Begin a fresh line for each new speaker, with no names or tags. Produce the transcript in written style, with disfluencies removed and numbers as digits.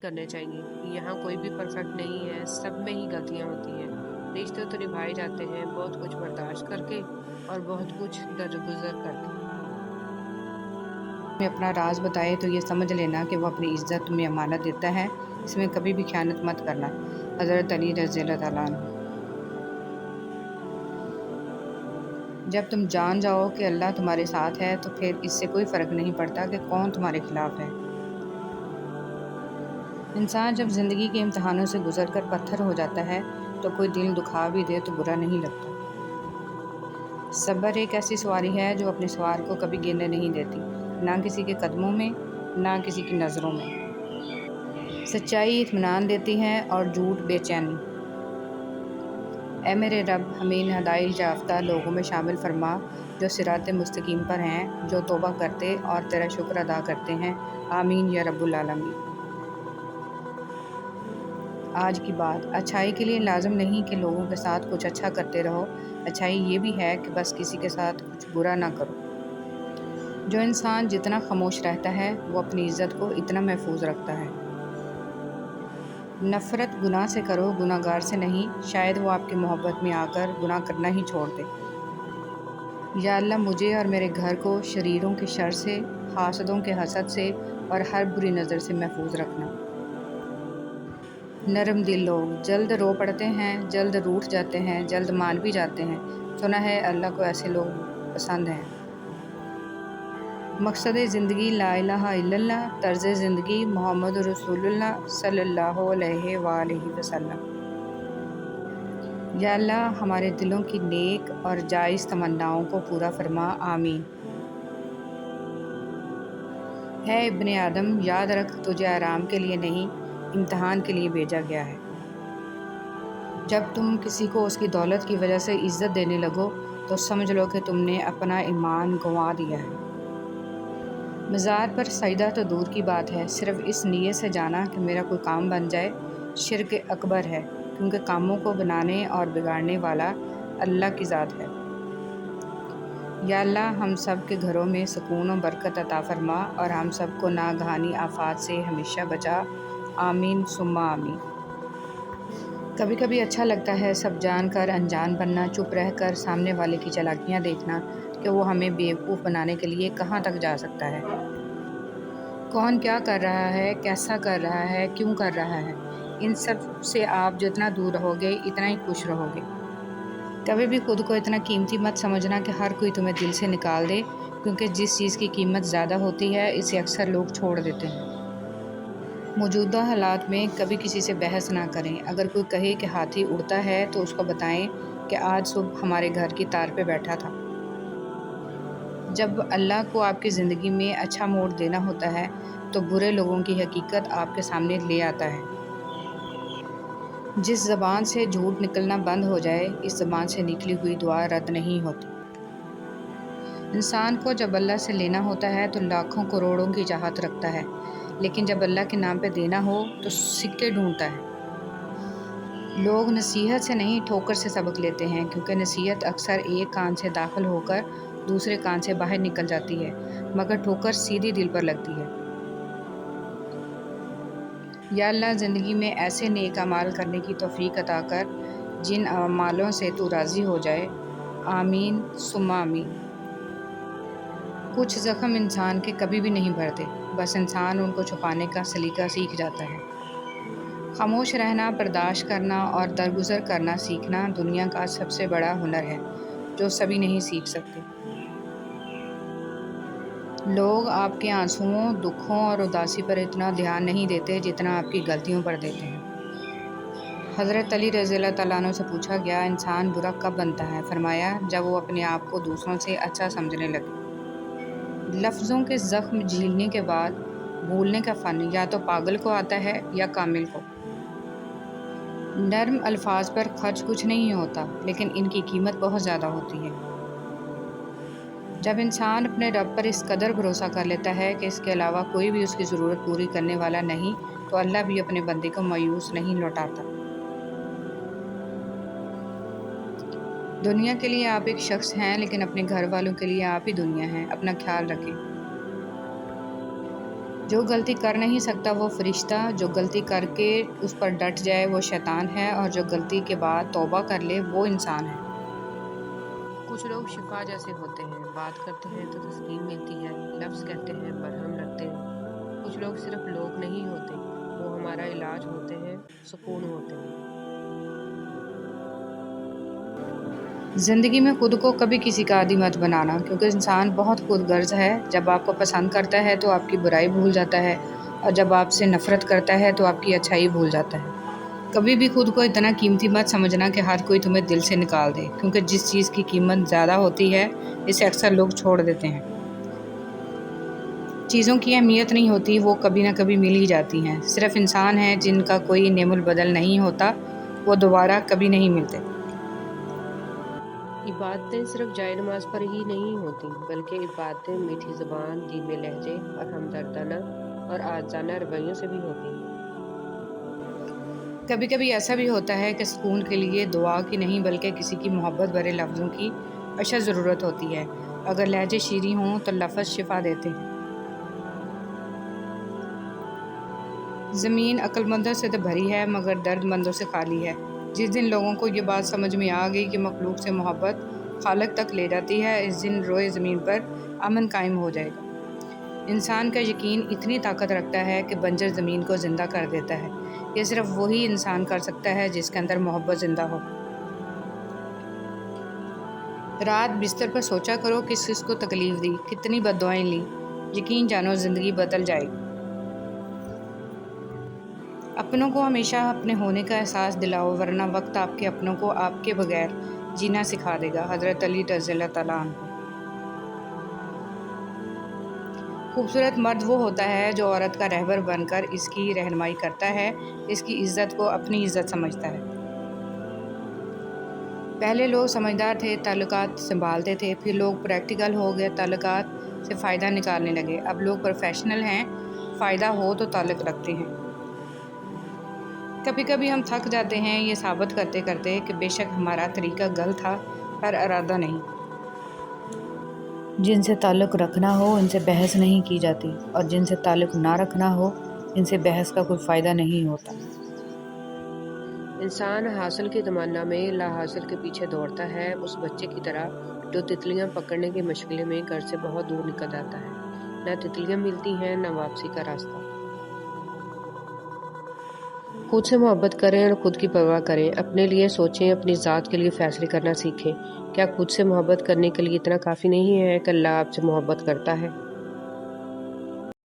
करने चाहिए। यहाँ कोई भी परफेक्ट नहीं है, सब में ही गलतियाँ होती हैं। रिश्ते तो निभाए जाते हैं बहुत कुछ बर्दाश्त करके और बहुत कुछ दरगुजर करके।
में अपना राज बताए तो ये समझ लेना कि वो अपनी इज्जत तुम्हें अमानत देता है। इसमें कभी भी खयानत मत करना। हज़रत अली रज़ी अल्लाह तआला अन्हु। जब तुम जान जाओ कि अल्लाह तुम्हारे साथ है तो फिर इससे कोई फ़र्क नहीं पड़ता कि कौन तुम्हारे खिलाफ है। इंसान जब ज़िंदगी के इम्तहानों से गुजर कर पत्थर हो जाता है तो कोई दिल दुखा भी दे तो बुरा नहीं लगता। सब्र एक ऐसी सवारी है जो अपने सवार को कभी गिरने नहीं देती, ना किसी के कदमों में, ना किसी की नज़रों में। सच्चाई इत्मीनान देती है और झूठ बेचैनी। ऐ मेरे रब, हमें इन हिदायत याफ्ता लोगों में शामिल फरमा जो सिरात मुस्तकीम पर हैं, जो तौबा करते और तेरा शुक्र अदा करते हैं। आमीन या रब्बुल आलमीन। आज की बात, अच्छाई के लिए लाज़िम नहीं कि लोगों के साथ कुछ अच्छा करते रहो। अच्छाई ये भी है कि बस किसी के साथ कुछ बुरा ना करो। जो इंसान जितना खामोश रहता है वो अपनी इज़्ज़त को इतना महफूज रखता है। नफ़रत गुनाह से करो, गुनाहगार से नहीं, शायद वो आपकी मोहब्बत में आकर गुनाह करना ही छोड़ दे। या अल्लाह, मुझे और मेरे घर को शरीरों के शर से, हासदों के हसद से और हर बुरी नज़र से महफूज रखना। नरम दिल लोग जल्द रो पड़ते हैं, जल्द रूठ जाते हैं, जल्द मान भी जाते हैं। सुना है अल्लाह को ऐसे लोग पसंद हैं। मकसद ज़िंदगी ला इलाहा इल्लल्लाह, तर्ज़ ज़िंदगी मोहम्मद रसूलुल्लाह सल्लल्लाहु अलैहि वसल्लम। या अल्लाह, हमारे दिलों की नेक और जायज़ तमन्नाओं को पूरा फरमा। आमीन। है इब्ने आदम, याद रख तुझे आराम के लिए नहीं, इम्तहान के लिए भेजा गया है। जब तुम किसी को उसकी दौलत की वजह से इज़्ज़त देने लगो तो समझ लो कि तुमने अपना ईमान गंवा दिया है। मज़ार पर सजदा तो दूर की बात है, सिर्फ़ इस नीयत से जाना कि मेरा कोई काम बन जाए, शिर्क अकबर है, क्योंकि कामों को बनाने और बिगाड़ने वाला अल्लाह की ज़ात है। या अल्लाह, हम सब के घरों में सुकून और बरकत अता फ़रमा और हम सब को नागहानी आफ़ात से हमेशा बचा। आमीन सुम्मा आमीन। कभी कभी अच्छा लगता है सब जानकर अनजान बनना, चुप रहकर सामने वाले की चालाकियाँ देखना कि वो हमें बेवकूफ़ बनाने के लिए कहाँ तक जा सकता है। कौन क्या कर रहा है, कैसा कर रहा है, क्यों कर रहा है, इन सब से आप जितना दूर रहोगे इतना ही खुश रहोगे। कभी भी खुद को इतना कीमती मत समझना कि हर कोई तुम्हें दिल से निकाल दे, क्योंकि जिस चीज़ की कीमत ज़्यादा होती है इसे अक्सर लोग छोड़ देते हैं। मौजूदा हालात में कभी किसी से बहस ना करें। अगर कोई कहे कि हाथी उड़ता है तो उसको बताएं कि आज सुबह हमारे घर की तार पे बैठा था। जब अल्लाह को आपकी ज़िंदगी में अच्छा मोड़ देना होता है तो बुरे लोगों की हकीकत आपके सामने ले आता है। जिस ज़बान से झूठ निकलना बंद हो जाए, इस ज़बान से निकली हुई दुआ रद्द नहीं होती। इंसान को जब अल्लाह से लेना होता है तो लाखों करोड़ों की चाहत रखता है, लेकिन जब अल्लाह के नाम पे देना हो तो सिक्के ढूंढता है। लोग नसीहत से नहीं ठोकर से सबक लेते हैं, क्योंकि नसीहत अक्सर एक कान से दाखिल होकर दूसरे कान से बाहर निकल जाती है, मगर ठोकर सीधी दिल पर लगती है। या अल्लाह, ज़िंदगी में ऐसे नेक अमाल करने की तौफीक अता कर जिन अमालों से तू राज़ी हो जाए। आमीन सुम्मा आमीन। कुछ ज़ख्म इंसान के कभी भी नहीं भरते, बस इंसान उनको छुपाने का सलीका सीख जाता है। खामोश रहना, बर्दाश्त करना और दरगुजर करना सीखना दुनिया का सबसे बड़ा हुनर है, जो सभी नहीं सीख सकते। लोग आपके आंसुओं, दुखों और उदासी पर इतना ध्यान नहीं देते जितना आपकी गलतियों पर देते हैं। हज़रत अली रज़ी अल्लाह तआला अन्हु से पूछा गया, इंसान बुरा कब बनता है? फरमाया, जब वो अपने आप को दूसरों से अच्छा समझने लगे। लफ्ज़ों के ज़ख्म झीलने के बाद भूलने का फ़न या तो पागल को आता है या कामिल को। नर्म अल्फाज पर खर्च कुछ नहीं होता, लेकिन इनकी कीमत बहुत ज़्यादा होती है। जब इंसान अपने रब पर इस कदर भरोसा कर लेता है कि इसके अलावा कोई भी उसकी ज़रूरत पूरी करने वाला नहीं, तो अल्लाह भी अपने बंदे को मायूस नहीं लौटाता। दुनिया के लिए आप एक शख्स हैं, लेकिन अपने घर वालों के लिए आप ही दुनिया हैं। अपना ख्याल रखें। जो गलती कर नहीं सकता वो फरिश्ता, जो गलती करके उस पर डट जाए वो शैतान है, और जो गलती के बाद तौबा कर ले वो इंसान है।
कुछ लोग शिफा जैसे होते हैं, बात करते हैं तो तस्कीन मिलती है, लफ्ज़ कहते हैं मरहम लगते हैं। कुछ लोग सिर्फ लोग नहीं होते, वो हमारा इलाज होते हैं, सुकून होते हैं।
ज़िंदगी में खुद को कभी किसी का आदी मत बनाना, क्योंकि इंसान बहुत खुदगर्ज है। जब आपको पसंद करता है तो आपकी बुराई भूल जाता है, और जब आपसे नफ़रत करता है तो आपकी अच्छाई भूल जाता है। कभी भी खुद को इतना कीमती मत समझना कि हर कोई तुम्हें दिल से निकाल दे, क्योंकि जिस चीज़ की कीमत ज़्यादा होती है इसे अक्सर लोग छोड़ देते हैं। चीज़ों की अहमियत नहीं होती, वो कभी ना कभी मिल ही जाती हैं। सिर्फ इंसान हैं जिनका कोई नेमुल बदल नहीं होता, वो दोबारा कभी नहीं मिलते।
इबादतें सिर्फ जाए नमाज पर ही नहीं होती, बल्कि इबादतें मीठी ज़ुबान, धीमे लहजे और हमदर्दाना और आजाना रवैयों से भी होती हैं।
कभी कभी ऐसा भी होता है कि सुकून के लिए दुआ की नहीं बल्कि किसी की मोहब्बत भरे लफ्ज़ों की अशद ज़रूरत होती है। अगर लहजे शीरीं हों तो लफ्ज़ शिफा देते हैं। ज़मीन अक्लमंदों से तो भरी है मगर दर्दमंदों से खाली है। जिस दिन लोगों को ये बात समझ में आ गई कि मखलूक से मोहब्बत खालक तक ले जाती है, इस दिन रोए ज़मीन पर अमन कायम हो जाएगा। इंसान का यकीन इतनी ताकत रखता है कि बंजर ज़मीन को ज़िंदा कर देता है। ये सिर्फ वही इंसान कर सकता है जिसके अंदर मोहब्बत ज़िंदा हो। रात बिस्तर पर सोचा करो किस किस को तकलीफ़ दी, कितनी बद्दुआएं ली। यकीन जानो ज़िंदगी बदल जाएगी। अपनों को हमेशा अपने होने का एहसास दिलाओ, वरना वक्त आपके अपनों को आपके बगैर जीना सिखा देगा। हज़रत अली रज़ियल्लाहु तआला अन्हु। खूबसूरत मर्द वो होता है जो औरत का रहबर बनकर इसकी रहनुमाई करता है, इसकी इज़्ज़त को अपनी इज़्ज़त समझता है। पहले लोग समझदार थे, ताल्लुकात संभालते थे, फिर लोग प्रैक्टिकल हो गए, ताल्लुकात से फ़ायदा निकालने लगे। अब लोग प्रोफेशनल हैं, फ़ायदा हो तो ताल्लुक रखते हैं। कभी कभी हम थक जाते हैं ये साबित करते करते कि बेशक हमारा तरीका गलत था, पर इरादा नहीं। जिनसे ताल्लुक़ रखना हो इनसे बहस नहीं की जाती, और जिनसे ताल्लुक़ ना रखना हो इनसे बहस का कोई फ़ायदा नहीं होता।
इंसान हासिल की तमन्ना में ला हासिल के पीछे दौड़ता है, उस बच्चे की तरह जो तितलियां पकड़ने की मशगले में घर से बहुत दूर निकल जाता है। न तितलियां मिलती हैं, न वापसी का रास्ता। खुद से मोहब्बत करें और खुद की परवाह करें। अपने लिए सोचें, अपनी ज़ात के लिए फ़ैसले करना सीखें। क्या खुद से मोहब्बत करने के लिए इतना काफ़ी नहीं है कि अल्लाह आपसे मोहब्बत करता है?